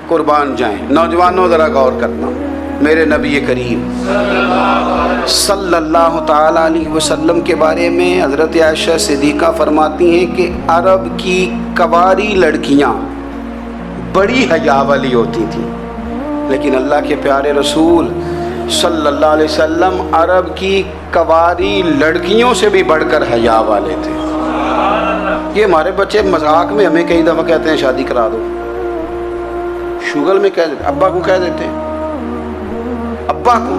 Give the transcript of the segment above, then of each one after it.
قربان جائیں۔ نوجوانوں ذرا غور کرنا، میرے نبی کریم صلی اللہ تعالیٰ علیہ وسلم کے بارے میں حضرت عائشہ صدیقہ فرماتی ہیں کہ عرب کی کواری لڑکیاں بڑی حیا والی ہوتی تھیں، لیکن اللہ کے پیارے رسول صلی اللہ علیہ وسلم عرب کی کواری لڑکیوں سے بھی بڑھ کر حیا والے تھے۔ یہ ہمارے بچے مذاق میں ہمیں کئی دفعہ کہتے ہیں شادی کرا دو، شوگل میں کہہ دیتے، ابا کو کہہ دیتے ہیں، ابا کو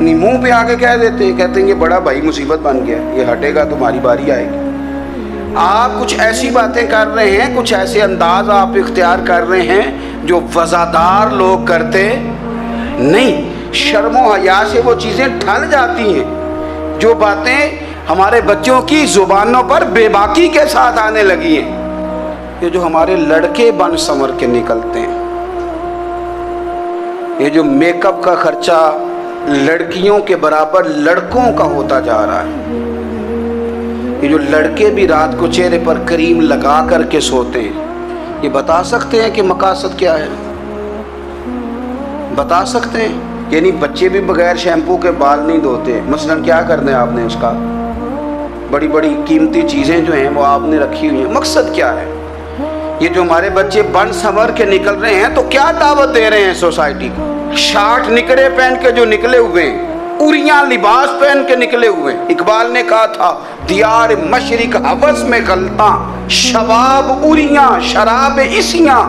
نہیں منہ پہ آگے کہہ دیتے ہیں، کہتے ہیں یہ بڑا بھائی مصیبت بن گیا، یہ ہٹے گا تمہاری باری آئے گی۔ آپ کچھ ایسی باتیں کر رہے ہیں، کچھ ایسے انداز آپ اختیار کر رہے ہیں جو وزادار لوگ کرتے نہیں۔ شرم و حیا سے وہ چیزیں ڈھل جاتی ہیں جو باتیں ہمارے بچوں کی زبانوں پر بے باکی کے ساتھ آنے لگی ہیں۔ یہ جو ہمارے لڑکے بن سنور کے نکلتے ہیں، یہ جو میک اپ کا خرچہ لڑکیوں کے برابر لڑکوں کا ہوتا جا رہا ہے، یہ جو لڑکے بھی رات کو چہرے پر کریم لگا کر کے سوتے ہیں، یہ بتا سکتے ہیں کہ مقاصد کیا ہے؟ بتا سکتے ہیں؟ یعنی بچے بھی بغیر شیمپو کے بال نہیں دھوتے، مثلا کیا کرنا ہے آپ نے اس کا؟ بڑی بڑی قیمتی چیزیں جو ہیں وہ آپ نے رکھی ہوئی ہیں، مقصد کیا ہے؟ یہ جو ہمارے بچے بن سنور کے نکل رہے ہیں تو کیا دعوت دے رہے ہیں سوسائٹی کو؟ شارٹ نکڑے پہن کے جو نکلے ہوئے ہیں، اوریاں لباس پہن کے نکلے ہوئے ہیں۔ اقبال نے کہا تھا دیار مشرق حوث میں غلطاں، شباب اوریاں شراب عیسیاں،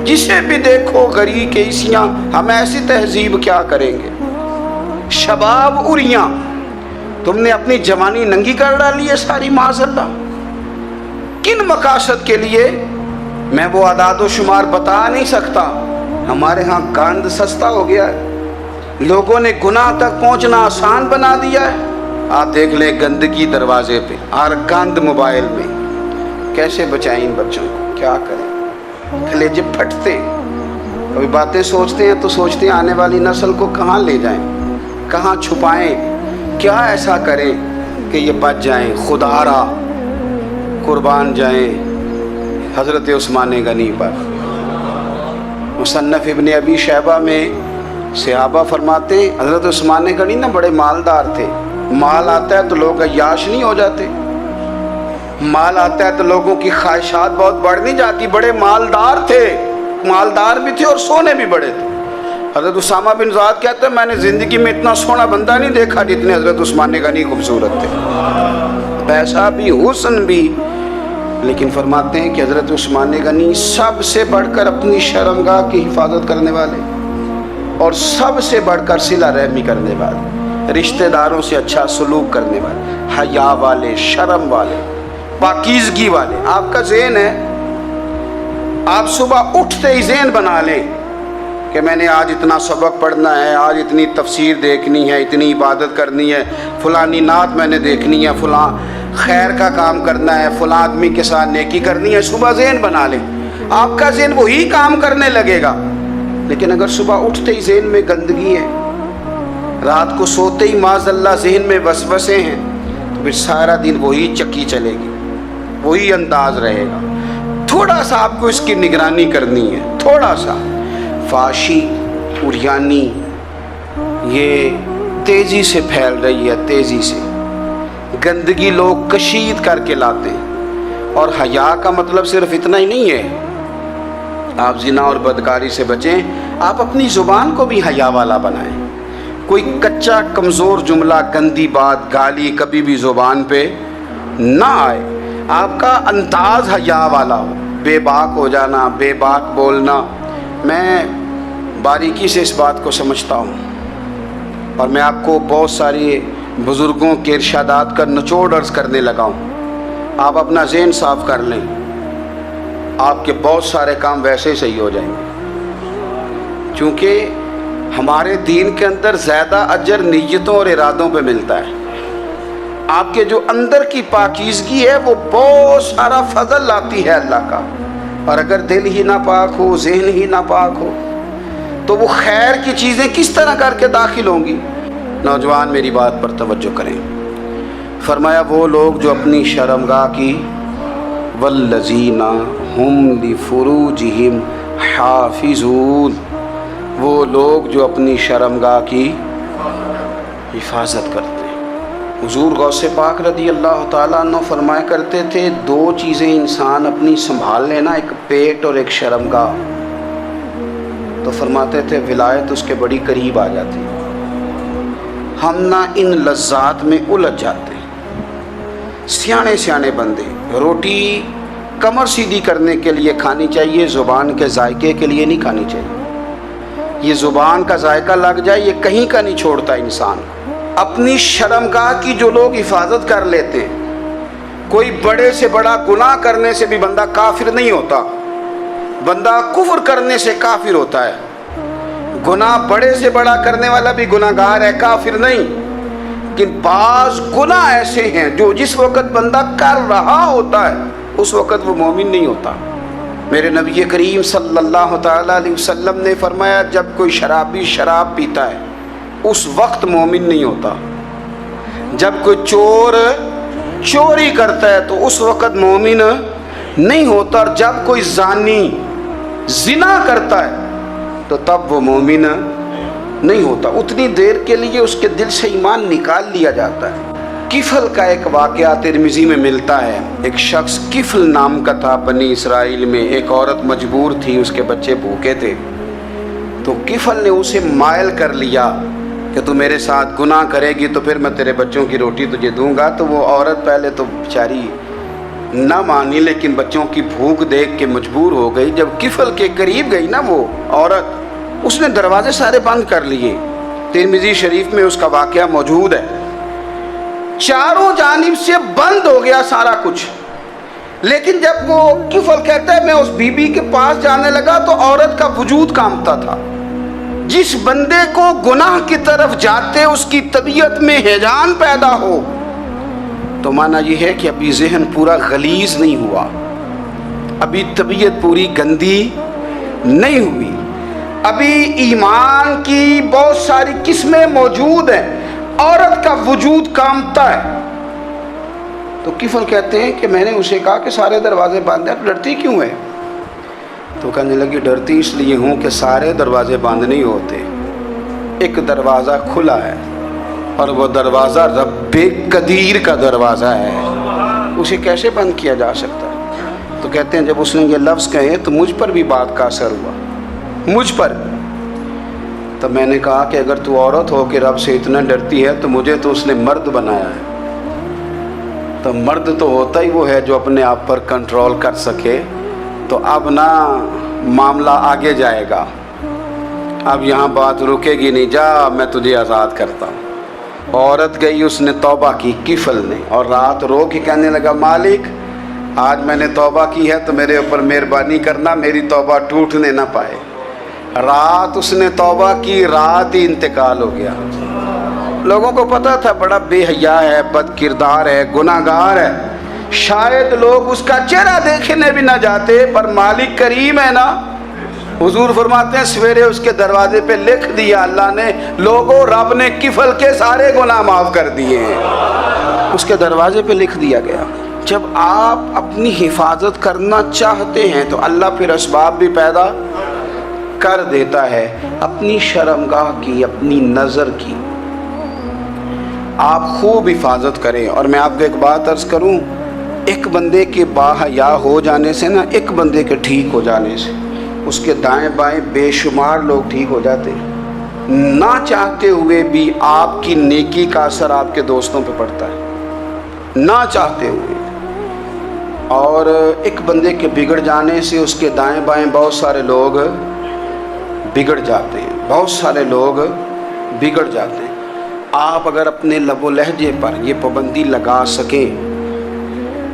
جسے بھی دیکھو غری کے عیسیاں، ہم ایسی تہذیب کیا کریں گے؟ شباب اوریاں، تم نے اپنی جوانی ننگی کر ڈالی ہے ساری معاذ اللہ۔ کن مقاصد کے لیے؟ میں وہ اعداد و شمار بتا نہیں سکتا۔ ہمارے ہاں گند سستا ہو گیا ہے، لوگوں نے گناہ تک پہنچنا آسان بنا دیا ہے۔ آپ دیکھ لیں گندگی دروازے پہ اور گند موبائل میں، کیسے بچائیں ان بچوں کو؟ کیا کریں؟ کلیجے پھٹتے، کبھی باتیں سوچتے ہیں تو سوچتے ہیں آنے والی نسل کو کہاں لے جائیں، کہاں چھپائیں، کیا ایسا کریں کہ یہ بچ جائیں۔ خدا را قربان جائیں حضرت عثمان غنی پر۔ مصنف ابن ابی شیبہ میں صحابہ فرماتے ہیں حضرت عثمان غنی نا بڑے مالدار تھے۔ مال آتا ہے تو لوگ عیاش نہیں ہو جاتے، مال آتا ہے تو لوگوں کی خواہشات بہت بڑھ نہیں جاتی۔ بڑے مالدار تھے، مالدار بھی تھے اور سونے بھی بڑے تھے۔ حضرت اسامہ بن زید کہتے ہیں میں نے زندگی میں اتنا سونا بندہ نہیں دیکھا جتنے حضرت عثمان غنی خوبصورت تھے، پیسہ بھی حسن بھی، لیکن فرماتے ہیں کہ حضرت عثمان غنی سب سے بڑھ کر اپنی شرمگاہ کی حفاظت کرنے والے اور سب سے بڑھ کر صلہ رحمی کرنے والے، رشتہ داروں سے اچھا سلوک کرنے والے، حیا والے، شرم والے، پاکیزگی والے۔ آپ کا ذہن ہے، آپ صبح اٹھتے ہی ذہن بنا لیں کہ میں نے آج اتنا سبق پڑھنا ہے، آج اتنی تفسیر دیکھنی ہے، اتنی عبادت کرنی ہے، فلانی نعت میں نے دیکھنی ہے، فلاں خیر کا کام کرنا ہے، فلاں آدمی کے ساتھ نیکی کرنی ہے۔ صبح ذہن بنا لیں، آپ کا ذہن وہی کام کرنے لگے گا۔ لیکن اگر صبح اٹھتے ہی ذہن میں گندگی ہے، رات کو سوتے ہی معاذ اللہ ذہن میں وسوسے ہیں، تو پھر سارا دن وہی چکی چلے گی، وہی انداز رہے گا۔ تھوڑا سا آپ کو اس کی نگرانی کرنی ہے، تھوڑا سا۔ فحاشی، عریانی یہ تیزی سے پھیل رہی ہے، تیزی سے گندگی لوگ کشید کر کے لاتے ہیں۔ اور حیا کا مطلب صرف اتنا ہی نہیں ہے آپ زنا اور بدکاری سے بچیں، آپ اپنی زبان کو بھی حیا والا بنائیں۔ کوئی کچا کمزور جملہ، گندی بات، گالی کبھی بھی زبان پہ نہ آئے، آپ کا انداز حیا والا ہو۔ بے باک ہو جانا، بے باک بولنا، میں باریکی سے اس بات کو سمجھتا ہوں اور میں آپ کو بہت ساری بزرگوں کے ارشادات کا نچوڑ عرض کرنے لگا ہوں۔ آپ اپنا ذہن صاف کر لیں، آپ کے بہت سارے کام ویسے ہی صحیح ہو جائیں گے، چونکہ ہمارے دین کے اندر زیادہ اجر نیتوں اور ارادوں پہ ملتا ہے۔ آپ کے جو اندر کی پاکیزگی ہے وہ بہت سارا فضل لاتی ہے اللہ کا، اور اگر دل ہی ناپاک ہو، ذہن ہی ناپاک ہو، تو وہ خیر کی چیزیں کس طرح کر کے داخل ہوں گی؟ نوجوان میری بات پر توجہ کریں۔ فرمایا وہ لوگ جو اپنی شرمگاہ کی والذین ہم لفروجہم حافظون، وہ لوگ جو اپنی شرمگاہ کی حفاظت کرتے ہیں۔ حضور غوث پاک رضی اللہ تعالیٰ عنہ فرمایا کرتے تھے، دو چیزیں انسان اپنی سنبھال لینا، ایک پیٹ اور ایک شرمگاہ، تو فرماتے تھے ولایت اس کے بڑی قریب آ جاتی۔ ہم نہ ان لذات میں الجھ جاتے ہیں۔ سیانے سیانے بندے، روٹی کمر سیدھی کرنے کے لیے کھانی چاہیے، زبان کے ذائقے کے لیے نہیں کھانی چاہیے۔ یہ زبان کا ذائقہ لگ جائے یہ کہیں کا نہیں چھوڑتا انسان۔ اپنی شرمگاہ کی جو لوگ حفاظت کر لیتے ہیں، کوئی بڑے سے بڑا گناہ کرنے سے بھی بندہ کافر نہیں ہوتا، بندہ کفر کرنے سے کافر ہوتا ہے۔ گناہ بڑے سے بڑا کرنے والا بھی گناہگار ہے، کافر نہیں۔ لیکن بعض گناہ ایسے ہیں جو جس وقت بندہ کر رہا ہوتا ہے اس وقت وہ مومن نہیں ہوتا۔ میرے نبی کریم صلی اللہ تعالیٰ علیہ وسلم نے فرمایا، جب کوئی شرابی شراب پیتا ہے اس وقت مومن نہیں ہوتا۔ جب کوئی چور چوری کرتا ہے تو اس وقت مومن نہیں ہوتا، اور جب کوئی زانی زنا کرتا ہے تو تب وہ مومن نہیں ہوتا۔ اتنی دیر کے لیے اس کے دل سے ایمان نکال لیا جاتا ہے۔ کفل کا ایک واقعہ ترمذی میں ملتا ہے۔ ایک شخص کفل نام کا تھا بنی اسرائیل میں، ایک عورت مجبور تھی، اس کے بچے بھوکے تھے، تو کفل نے اسے مائل کر لیا کہ تو میرے ساتھ گناہ کرے گی تو پھر میں تیرے بچوں کی روٹی تجھے دوں گا۔ تو وہ عورت پہلے تو بیچاری نہ مانی، لیکن بچوں کی بھوک دیکھ کے مجبور ہو گئی۔ جب کفل کے قریب گئی نا وہ عورت، اس نے دروازے سارے بند کر لیے۔ ترمذی شریف میں اس کا واقعہ موجود ہے۔ چاروں جانب سے بند ہو گیا سارا کچھ، لیکن جب وہ کفل کہتا ہے میں اس بی بی کے پاس جانے لگا تو عورت کا وجود کانپتا تھا۔ جس بندے کو گناہ کی طرف جاتے اس کی طبیعت میں ہیجان پیدا ہو تو مانا یہ ہے کہ ابھی ذہن پورا غلیظ نہیں ہوا، ابھی طبیعت پوری گندی نہیں ہوئی، ابھی ایمان کی بہت ساری قسمیں موجود ہیں، عورت کا وجود کانپتا ہے۔ تو کفل کہتے ہیں کہ میں نے اسے کہا کہ سارے دروازے بند ہیں، ڈرتی کیوں ہے؟ تو کہنے لگی ڈرتی اس لیے ہوں کہ سارے دروازے بند نہیں ہوتے، ایک دروازہ کھلا ہے اور وہ دروازہ رب قدیر کا دروازہ ہے، اسے کیسے بند کیا جا سکتا ہے؟ تو کہتے ہیں جب اس نے یہ لفظ کہے تو مجھ پر بھی بات کا اثر ہوا، مجھ پر۔ تو میں نے کہا کہ اگر تو عورت ہو کے رب سے اتنا ڈرتی ہے تو مجھے تو اس نے مرد بنایا ہے، تو مرد تو ہوتا ہی وہ ہے جو اپنے آپ پر کنٹرول کر سکے۔ تو اب نہ معاملہ آگے جائے گا، اب یہاں بات رکے گی نہیں، جا میں تجھے آزاد کرتا ہوں۔ عورت گئی، اس نے توبہ کی کفل نے، اور رات رو کے کہنے لگا مالک آج میں نے توبہ کی ہے تو میرے اوپر مہربانی کرنا، میری توبہ ٹوٹنے نہ پائے۔ رات اس نے توبہ کی، رات ہی انتقال ہو گیا۔ لوگوں کو پتا تھا بڑا بے حیا ہے، بد کردار ہے، گناہ گار ہے، شاید لوگ اس کا چہرہ دیکھنے بھی نہ جاتے، پر مالک کریم ہے نا۔ حضور فرماتے ہیں سویرے اس کے دروازے پہ لکھ دیا اللہ نے، لوگوں رب نے کفل کے سارے گناہ معاف کر دیے ہیں، اس کے دروازے پہ لکھ دیا گیا۔ جب آپ اپنی حفاظت کرنا چاہتے ہیں تو اللہ پھر اسباب بھی پیدا کر دیتا ہے۔ اپنی شرمگاہ کی، اپنی نظر کی آپ خوب حفاظت کریں۔ اور میں آپ کو ایک بات عرض کروں، ایک بندے کے باحیا ہو جانے سے نا، ایک بندے کے ٹھیک ہو جانے سے اس کے دائیں بائیں بے شمار لوگ ٹھیک ہو جاتے ہیں۔ نہ چاہتے ہوئے بھی آپ کی نیکی کا اثر آپ کے دوستوں پہ پڑتا ہے، نہ چاہتے ہوئے۔ اور ایک بندے کے بگڑ جانے سے اس کے دائیں بائیں بہت سارے لوگ بگڑ جاتے ہیں، بہت سارے لوگ بگڑ جاتے ہیں۔ آپ اگر اپنے لب و لہجے پر یہ پابندی لگا سکیں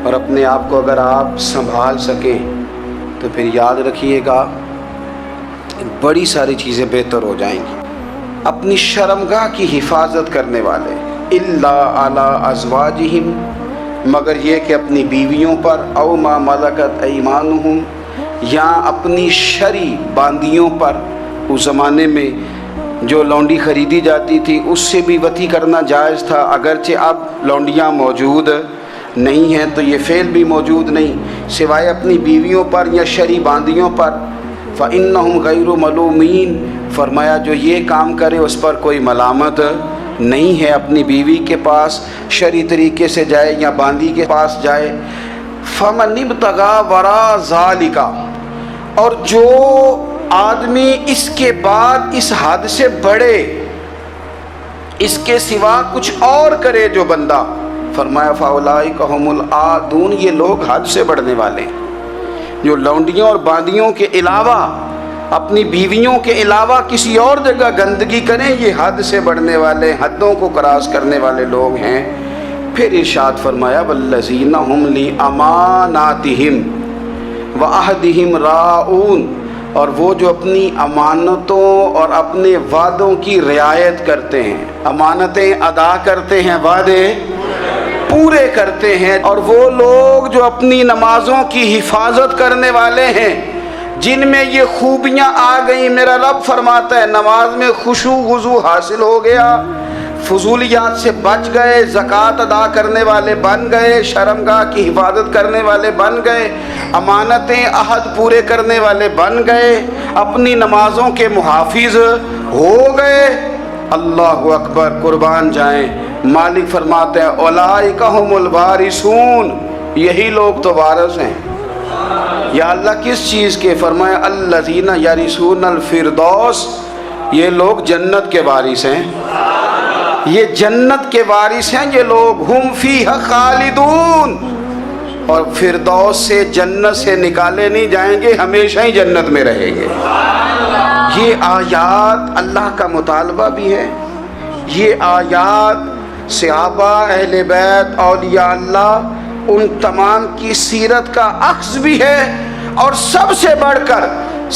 اور اپنے آپ کو اگر آپ سنبھال سکیں تو پھر یاد رکھیے گا بڑی ساری چیزیں بہتر ہو جائیں گی۔ اپنی شرمگاہ کی حفاظت کرنے والے الا علی ازواجہم، مگر یہ کہ اپنی بیویوں پر، او ما ملکت ایمانہم، یا اپنی شرعی باندیوں پر۔ اس زمانے میں جو لونڈی خریدی جاتی تھی اس سے بھی وطی کرنا جائز تھا، اگرچہ اب لونڈیاں موجود نہیں ہیں تو یہ فعل بھی موجود نہیں، سوائے اپنی بیویوں پر یا شرعی باندیوں پر۔ فإنہم غیر ملومین، فرمایا جو یہ کام کرے اس پر کوئی ملامت نہیں ہے، اپنی بیوی کے پاس شرعی طریقے سے جائے یا باندی کے پاس جائے۔ فمن ابتغى وراء ذلك، اور جو آدمی اس کے بعد اس حد سے بڑھے، اس کے سوا کچھ اور کرے جو بندہ، فرمایا فاولئک هم العادون، یہ لوگ حد سے بڑھنے والے ہیں۔ جو لونڈیوں اور باندیوں کے علاوہ، اپنی بیویوں کے علاوہ کسی اور جگہ گندگی کریں، یہ حد سے بڑھنے والے، حدوں کو کراس کرنے والے لوگ ہیں۔ پھر ارشاد فرمایا والذین هم لاماناتہم وعہدہم راعون، اور وہ جو اپنی امانتوں اور اپنے وعدوں کی رعایت کرتے ہیں، امانتیں ادا کرتے ہیں، وعدے پورے کرتے ہیں، اور وہ لوگ جو اپنی نمازوں کی حفاظت کرنے والے ہیں، جن میں یہ خوبیاں آ گئیں۔ میرا رب فرماتا ہے نماز میں خشوع وضو حاصل ہو گیا، فضولیات سے بچ گئے، زکوٰۃ ادا کرنے والے بن گئے، شرمگاہ کی حفاظت کرنے والے بن گئے، امانتیں عہد پورے کرنے والے بن گئے، اپنی نمازوں کے محافظ ہو گئے۔ اللہ اکبر، قربان جائیں۔ مالک فرماتے ہیں اولئک ھم الوارثون، یہی لوگ تو وارث ہیں۔ یا اللہ کس چیز کے؟ فرمایا الذین یرثون الفردوس، یہ لوگ جنت کے وارث ہیں، یہ جنت کے وارث ہیں یہ لوگ۔ ہم فیہا خالدون، اور فردوس سے، جنت سے نکالے نہیں جائیں گے، ہمیشہ ہی جنت میں رہیں گے۔ یہ آیات اللہ کا مطالبہ بھی ہے، یہ آیات صحابہ، اہل بیت، اولیاء اللہ، ان تمام کی سیرت کا اخذ بھی ہے، اور سب سے بڑھ کر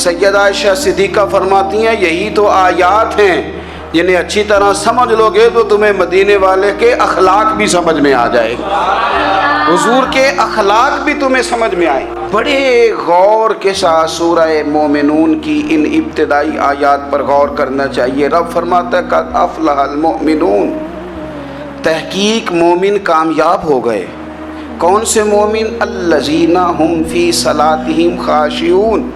سیدہ عائشہ صدیقہ فرماتی ہیں یہی تو آیات ہیں جنہیں اچھی طرح سمجھ لو گے تو تمہیں مدینے والے کے اخلاق بھی سمجھ میں آ جائے گا، حضور کے اخلاق بھی تمہیں سمجھ میں آئے۔ بڑے غور کے ساتھ سورہ مومنون کی ان ابتدائی آیات پر غور کرنا چاہیے۔ رب فرماتا ہے قد افلح المؤمنون، تحقیق مومن کامیاب ہو گئے۔ کون سے مومن؟ الذین ہم فی صلاتہم خاشعون،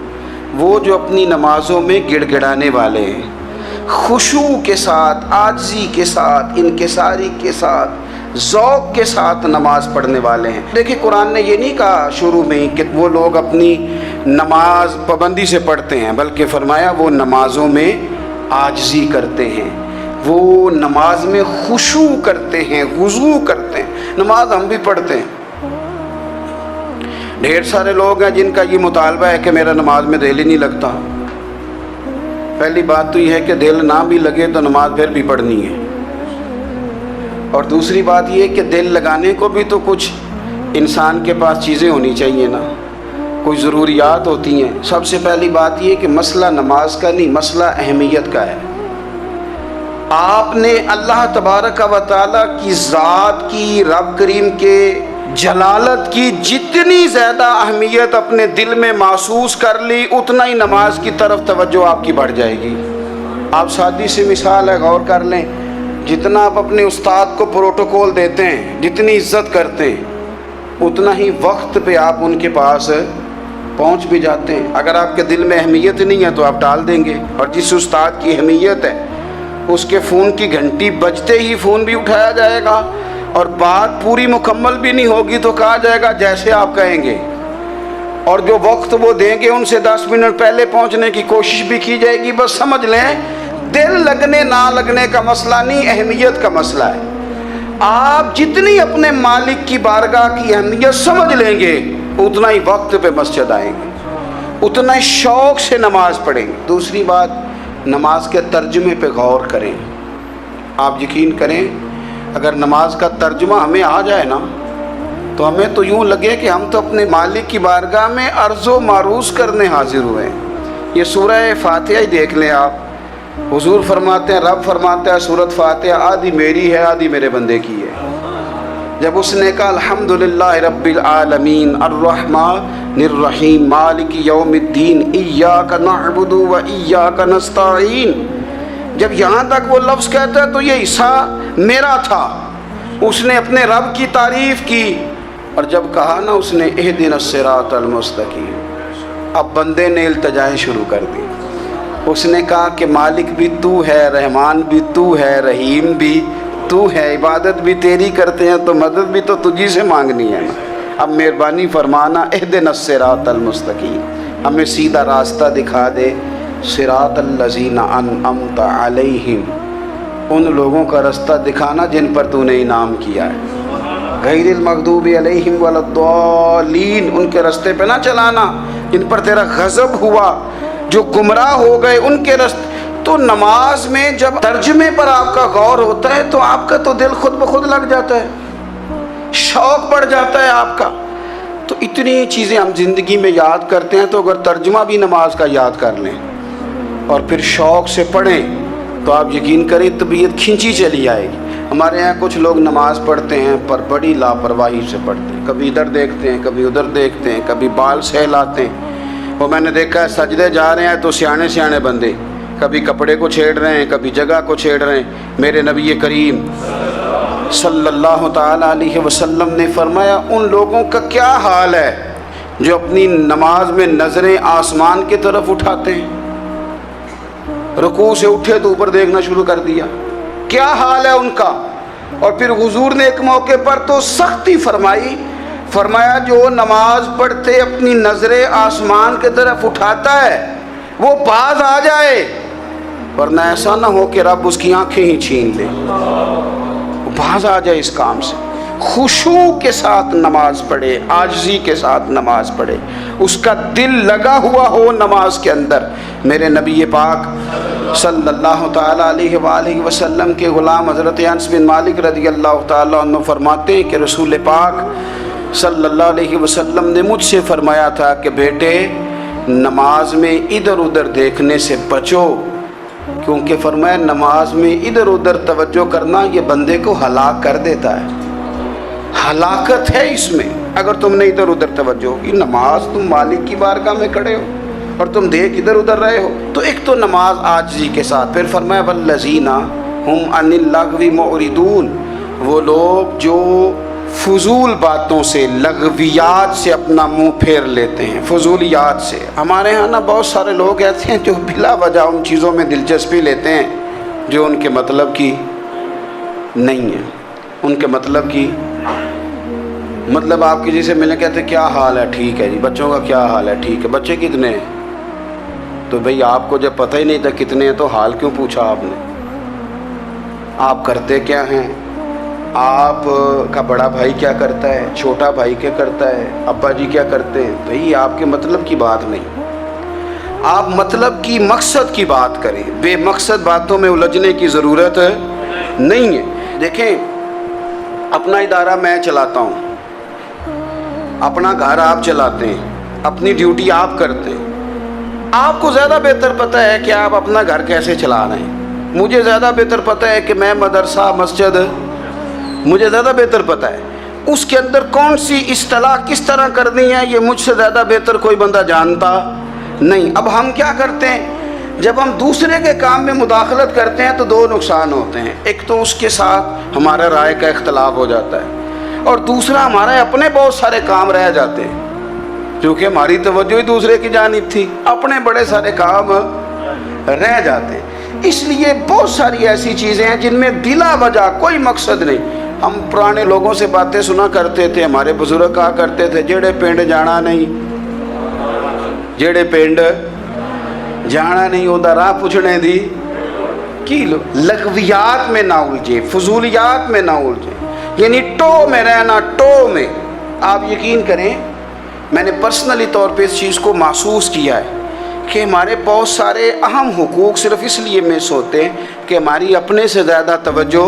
وہ جو اپنی نمازوں میں گڑ گڑانے والے ہیں، خشوع کے ساتھ، عاجزی کے ساتھ، انکساری کے ساتھ، ذوق کے ساتھ نماز پڑھنے والے ہیں۔ دیکھیں قرآن نے یہ نہیں کہا شروع میں کہ وہ لوگ اپنی نماز پابندی سے پڑھتے ہیں، بلکہ فرمایا وہ نمازوں میں عاجزی کرتے ہیں، وہ نماز میں خشوع کرتے ہیں، خضوع کرتے ہیں۔ نماز ہم بھی پڑھتے ہیں، ڈھیر سارے لوگ ہیں جن کا یہ مطالبہ ہے کہ میرا نماز میں دل ہی نہیں لگتا۔ پہلی بات تو یہ ہے کہ دل نہ بھی لگے تو نماز پھر بھی پڑھنی ہے، اور دوسری بات یہ ہے کہ دل لگانے کو بھی تو کچھ انسان کے پاس چیزیں ہونی چاہیے نا، کوئی ضروریات ہوتی ہیں۔ سب سے پہلی بات یہ کہ مسئلہ نماز کا نہیں، مسئلہ اہمیت کا ہے۔ آپ نے اللہ تبارک و تعالیٰ کی ذات کی، رب کریم کے جلالت کی جتنی زیادہ اہمیت اپنے دل میں محسوس کر لی، اتنا ہی نماز کی طرف توجہ آپ کی بڑھ جائے گی۔ آپ سادی سی مثال ہے، غور کر لیں، جتنا آپ اپنے استاد کو پروٹوکول دیتے ہیں، جتنی عزت کرتے ہیں، اتنا ہی وقت پہ آپ ان کے پاس پہنچ بھی جاتے ہیں۔ اگر آپ کے دل میں اہمیت نہیں ہے تو آپ ٹال دیں گے، اور جس استاد کی اہمیت ہے اس کے فون کی گھنٹی بجتے ہی فون بھی اٹھایا جائے گا، اور بات پوری مکمل بھی نہیں ہوگی تو کہا جائے گا جیسے آپ کہیں گے، اور جو وقت وہ دیں گے ان سے 10 منٹ پہلے پہنچنے کی کوشش بھی کی جائے گی۔ بس سمجھ لیں دل لگنے نہ لگنے کا مسئلہ نہیں، اہمیت کا مسئلہ ہے۔ آپ جتنی اپنے مالک کی بارگاہ کی اہمیت سمجھ لیں گے، اتنا ہی وقت پہ مسجد آئیں گے، اتنا ہی شوق سے نماز پڑھیں گے۔ دوسری بات، نماز کے ترجمے پہ غور کریں۔ آپ یقین کریں اگر نماز کا ترجمہ ہمیں آ جائے نا تو ہمیں تو یوں لگے کہ ہم تو اپنے مالک کی بارگاہ میں عرض و معروض کرنے حاضر ہوئے ہیں۔ یہ سورہ فاتحہ ہی دیکھ لیں آپ، حضور فرماتے ہیں، رب فرماتا ہے سورۃ فاتحہ آدھی میری ہے آدھی میرے بندے کی ہے۔ جب اس نے کہا الحمدللہ رب العالمین الرحمن الرحیم مالک یوم الدین ایاک نعبد و ایاک نستعین، جب یہاں تک وہ لفظ کہتا ہے تو یہ حصہ میرا تھا، اس نے اپنے رب کی تعریف کی، اور جب کہا نا اس نے اہدنا الصراط المستقیم، اب بندے نے التجائیں شروع کر دی. اس نے کہا کہ مالک بھی تو ہے, رحمان بھی تو ہے, رحیم بھی تو ہے, عبادت بھی تیری کرتے ہیں تو مدد بھی تو تجھی سے مانگنی ہے نا. اب مہربانی فرمانا اہدنا الصراط المستقیم, ہمیں سیدھا راستہ دکھا دے. صراط الذین انعمت علیہم, ان لوگوں کا راستہ دکھانا جن پر تو نے انعام کیا ہے. غیر المغضوب علیہم ولا الضالین, ان کے راستے پہ نہ چلانا جن پر تیرا غضب ہوا, جو گمراہ ہو گئے ان کے راستے. تو نماز میں جب ترجمے پر آپ کا غور ہوتا ہے تو آپ کا تو دل خود بخود لگ جاتا ہے, شوق بڑھ جاتا ہے آپ کا. تو اتنی چیزیں ہم زندگی میں یاد کرتے ہیں, تو اگر ترجمہ بھی نماز کا یاد کر لیں اور پھر شوق سے پڑھیں تو آپ یقین کریں طبیعت کھینچی چلی آئے گی. ہمارے یہاں کچھ لوگ نماز پڑھتے ہیں پر بڑی لاپرواہی سے پڑھتے ہیں, کبھی ادھر دیکھتے ہیں, کبھی ادھر دیکھتے ہیں, کبھی بال سہلاتے ہیں. وہ میں نے دیکھا ہے سجدے جا رہے ہیں تو سیانے سیانے بندے کبھی کپڑے کو چھیڑ رہے ہیں, کبھی جگہ کو چھیڑ رہے ہیں. میرے نبی کریم صلی اللہ تعالیٰ علیہ وسلم نے فرمایا ان لوگوں کا کیا حال ہے جو اپنی نماز میں نظریں آسمان کی طرف اٹھاتے ہیں, رکوع سے اٹھے تو اوپر دیکھنا شروع کر دیا, کیا حال ہے ان کا. اور پھر حضور نے ایک موقع پر تو سختی فرمائی, فرمایا جو نماز پڑھتے اپنی نظریں آسمان کی طرف اٹھاتا ہے وہ باز آ جائے, ورنہ ایسا نہ ہو کہ رب اس کی آنکھیں ہی چھین لے. وہ باز آ جائے اس کام سے. خشوع کے ساتھ نماز پڑھے, عاجزی کے ساتھ نماز پڑھے, اس کا دل لگا ہوا ہو نماز کے اندر. میرے نبی پاک صلی اللہ تعالیٰ علیہ وآلہ وسلم کے غلام حضرت انس بن مالک رضی اللہ تعالیٰ عنہ فرماتے ہیں کہ رسول پاک صلی اللہ علیہ وسلم نے مجھ سے فرمایا تھا کہ بیٹے نماز میں ادھر ادھر دیکھنے سے بچو, کیونکہ فرمایا نماز میں ادھر ادھر توجہ کرنا یہ بندے کو ہلاک کر دیتا ہے. ہلاکت ہے اس میں اگر تم نے ادھر ادھر توجہ ہوگی. نماز تم مالک کی بارگاہ میں کھڑے ہو اور تم دیکھ ادھر ادھر رہے ہو. تو ایک تو نماز عاجزی کے ساتھ. پھر فرمایا والذین ہم عن اللغو معرضون, وہ لوگ جو فضول باتوں سے, لغویات سے اپنا منہ پھیر لیتے ہیں, فضولیات سے. ہمارے ہاں نا بہت سارے لوگ ایسے ہیں جو بلا وجہ ان چیزوں میں دلچسپی لیتے ہیں جو ان کے مطلب کی نہیں ہے. ان کے مطلب کی مطلب آپ کسی سے ملنے کہتے ہیں کیا حال ہے, ٹھیک ہے جی. بچوں کا کیا حال ہے, ٹھیک ہے. بچے کتنے ہیں؟ تو بھئی آپ کو جب پتہ ہی نہیں تھا کتنے ہیں تو حال کیوں پوچھا آپ نے؟ آپ کرتے کیا ہیں؟ آپ کا بڑا بھائی کیا کرتا ہے, چھوٹا بھائی کیا کرتا ہے, ابا جی کیا کرتے ہیں؟ تو یہ آپ کے مطلب کی بات نہیں. آپ مطلب کی مقصد کی بات کریں, بے مقصد باتوں میں الجھنے کی ضرورت نہیں ہے. دیکھیں اپنا ادارہ میں چلاتا ہوں, اپنا گھر آپ چلاتے ہیں, اپنی ڈیوٹی آپ کرتے ہیں. آپ کو زیادہ بہتر پتہ ہے کہ آپ اپنا گھر کیسے چلا رہے ہیں. مجھے زیادہ بہتر پتہ ہے کہ میں مدرسہ مسجد, مجھے زیادہ بہتر پتہ ہے اس کے اندر کون سی اصطلاح کس طرح کرنی ہے, یہ مجھ سے زیادہ بہتر کوئی بندہ جانتا نہیں. اب ہم کیا کرتے ہیں, جب ہم دوسرے کے کام میں مداخلت کرتے ہیں تو دو نقصان ہوتے ہیں. ایک تو اس کے ساتھ ہمارا رائے کا اختلاف ہو جاتا ہے, اور دوسرا ہمارے اپنے بہت سارے کام رہ جاتے ہیں کیونکہ ہماری توجہ ہی دوسرے کی جانب تھی, اپنے بڑے سارے کام رہ جاتے ہیں. اس لیے بہت ساری ایسی چیزیں ہیں جن میں بلا وجہ کوئی مقصد نہیں. ہم پرانے لوگوں سے باتیں سنا کرتے تھے, ہمارے بزرگ کہا کرتے تھے جڑے پنڈ جانا نہیں, جڑے پنڈ جانا نہیں ہوتا راہ پوچھنے دی کی لو. لغویات میں نہ الجھے, فضولیات میں نہ الجھے, یعنی ٹو میں رہنا, ٹو میں. آپ یقین کریں میں نے پرسنلی طور پہ اس چیز کو محسوس کیا ہے کہ ہمارے بہت سارے اہم حقوق صرف اس لیے مس ہوتے ہیں کہ ہماری اپنے سے زیادہ توجہ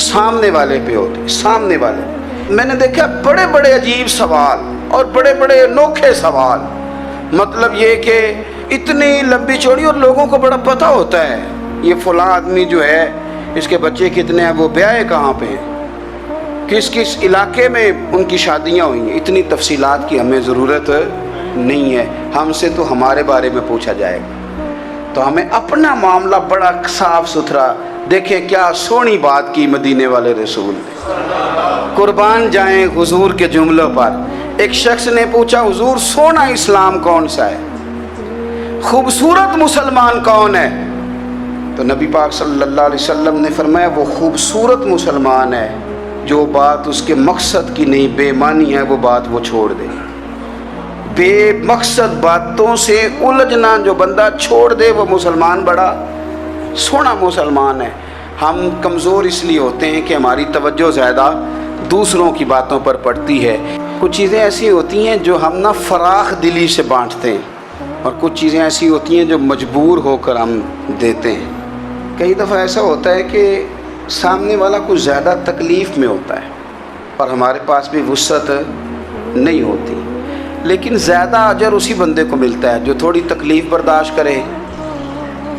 سامنے والے پہ ہوتی, سامنے والے. میں نے دیکھا بڑے بڑے عجیب سوال اور بڑے بڑے انوکھے سوال, مطلب یہ کہ اتنی لمبی چوڑی, اور لوگوں کو بڑا پتہ ہوتا ہے یہ فلاں آدمی جو ہے اس کے بچے کتنے ہیں, وہ بیاہ کہاں پہ ہیں, کس کس علاقے میں ان کی شادیاں ہوئی ہیں. اتنی تفصیلات کی ہمیں ضرورت نہیں ہے. ہم سے تو ہمارے بارے میں پوچھا جائے گا, تو ہمیں اپنا معاملہ بڑا صاف ستھرا. دیکھیں کیا سونی بات کی مدینے والے رسول نے, قربان جائیں حضور کے جملوں پر. ایک شخص نے پوچھا حضور سونا اسلام کون سا ہے، خوبصورت مسلمان کون ہے؟ تو نبی پاک صلی اللہ علیہ وسلم نے فرمایا وہ خوبصورت مسلمان ہے جو بات اس کے مقصد کی نہیں بے معنی ہے وہ بات وہ چھوڑ دے، بے مقصد باتوں سے الجھنا جو بندہ چھوڑ دے وہ مسلمان بڑا سونا مسلمان ہے۔ ہم کمزور اس لیے ہوتے ہیں کہ ہماری توجہ زیادہ دوسروں کی باتوں پر پڑتی ہے۔ کچھ چیزیں ایسی ہوتی ہیں جو ہم نہ فراخ دلی سے بانٹتے ہیں، اور کچھ چیزیں ایسی ہوتی ہیں جو مجبور ہو کر ہم دیتے ہیں۔ کئی دفعہ ایسا ہوتا ہے کہ سامنے والا کچھ زیادہ تکلیف میں ہوتا ہے اور ہمارے پاس بھی وسعت نہیں ہوتی، لیکن زیادہ اجر اسی بندے کو ملتا ہے جو تھوڑی تکلیف برداشت کرے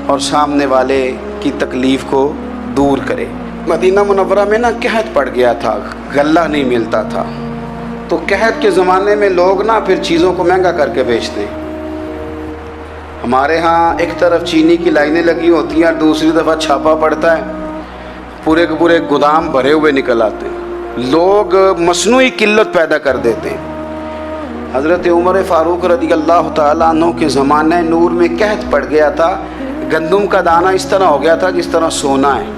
اور سامنے والے کی تکلیف کو دور کرے۔ مدینہ منورہ میں نا قحط پڑ گیا تھا، غلہ نہیں ملتا تھا، تو قحط کے زمانے میں لوگ نا پھر چیزوں کو مہنگا کر کے بیچتے ہیں۔ ہمارے ہاں ایک طرف چینی کی لائنیں لگی ہوتی ہیں اور دوسری دفعہ چھاپا پڑتا ہے، پورے کے پورے گودام بھرے ہوئے نکل آتے ہیں، لوگ مصنوعی قلت پیدا کر دیتے ہیں۔ حضرت عمر فاروق رضی اللہ تعالیٰ عنہ کے زمانہ نور میں قحط پڑ گیا تھا، گندم کا دانہ اس طرح ہو گیا تھا جس طرح سونا ہے۔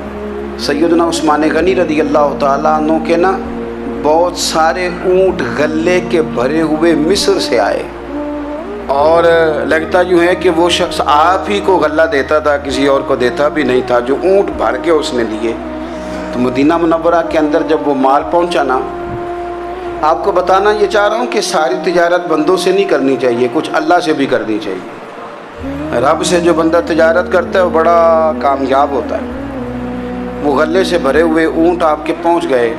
سیدنا عثمان غنی رضی اللہ تعالیٰ عنہ کے نا بہت سارے اونٹ غلے کے بھرے ہوئے مصر سے آئے، اور لگتا یوں ہے کہ وہ شخص آپ ہی کو غلہ دیتا تھا، کسی اور کو دیتا بھی نہیں تھا، جو اونٹ بھر کے اس نے لیے۔ تو مدینہ منورہ کے اندر جب وہ مال پہنچا نا، آپ کو بتانا یہ چاہ رہا ہوں کہ ساری تجارت بندوں سے نہیں کرنی چاہیے، کچھ اللہ سے بھی کرنی چاہیے۔ رب سے جو بندہ تجارت کرتا ہے وہ بڑا کامیاب ہوتا ہے۔ وہ غلے سے بھرے ہوئے اونٹ آپ کے پہنچ گئے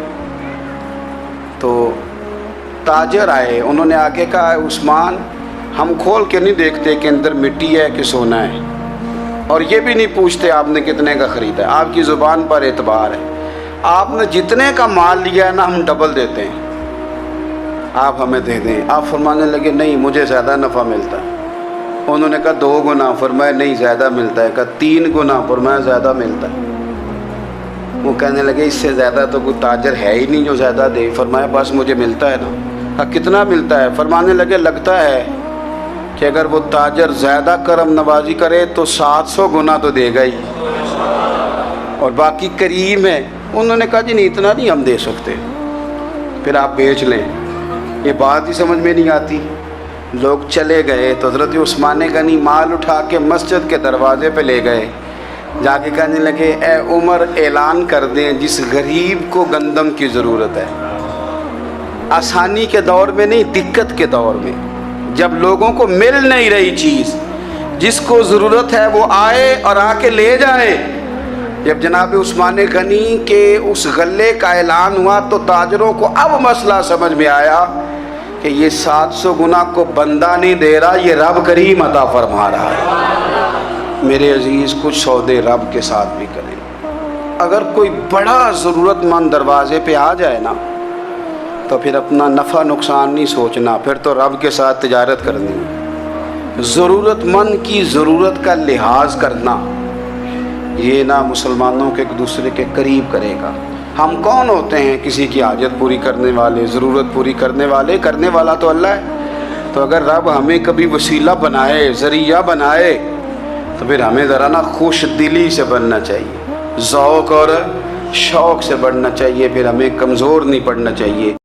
تو تاجر آئے، انہوں نے آگے کہا عثمان ہم کھول کے نہیں دیکھتے کہ اندر مٹی ہے کہ سونا ہے، اور یہ بھی نہیں پوچھتے آپ نے کتنے کا خریدا ہے، آپ کی زبان پر اعتبار ہے، آپ نے جتنے کا مال لیا ہے نا ہم ڈبل دیتے ہیں، آپ ہمیں دے دیں۔ آپ فرمانے لگے نہیں مجھے زیادہ نفع ملتا ہے۔ انہوں نے کہا 2 گنا، فرمایا نہیں زیادہ ملتا ہے، کہا 3 گنا، فرمایا زیادہ ملتا ہے۔ وہ کہنے لگے اس سے زیادہ تو کوئی تاجر ہے ہی نہیں جو زیادہ دے، فرمایا بس مجھے ملتا ہے نا۔ کہا کتنا ملتا ہے؟ فرمانے لگے لگتا ہے کہ اگر وہ تاجر زیادہ کرم نوازی کرے تو 700 گنا تو دے گا ہی، اور باقی کریم ہے۔ انہوں نے کہا جی نہیں اتنا نہیں ہم دے سکتے، پھر آپ بیچ لیں۔ یہ بات ہی سمجھ میں نہیں آتی۔ لوگ چلے گئے تو حضرت عثمان غنی مال اٹھا کے مسجد کے دروازے پہ لے گئے، جا کے کہنے لگے اے عمر اعلان کر دیں جس غریب کو گندم کی ضرورت ہے، آسانی کے دور میں نہیں دقت کے دور میں، جب لوگوں کو مل نہیں رہی چیز، جس کو ضرورت ہے وہ آئے اور آ کے لے جائے۔ جب جناب عثمان غنی کے اس غلے کا اعلان ہوا تو تاجروں کو اب مسئلہ سمجھ میں آیا کہ یہ 700 گنا کو بندہ نہیں دے رہا، یہ رب کریم عطا فرما رہا ہے۔ میرے عزیز کچھ سودے رب کے ساتھ بھی کریں۔ اگر کوئی بڑا ضرورت مند دروازے پہ آ جائے نا تو پھر اپنا نفع نقصان نہیں سوچنا، پھر تو رب کے ساتھ تجارت کرنی ہے۔ ضرورت مند کی ضرورت کا لحاظ کرنا یہ نہ مسلمانوں کے ایک دوسرے کے قریب کرے گا۔ ہم کون ہوتے ہیں کسی کی حاجت پوری کرنے والے، ضرورت پوری کرنے والے؟ کرنے والا تو اللہ ہے۔ تو اگر رب ہمیں کبھی وسیلہ بنائے، ذریعہ بنائے، تو پھر ہمیں ذرا نا خوش دلی سے بننا چاہیے، ذوق اور شوق سے بڑھنا چاہیے، پھر ہمیں کمزور نہیں پڑنا چاہیے۔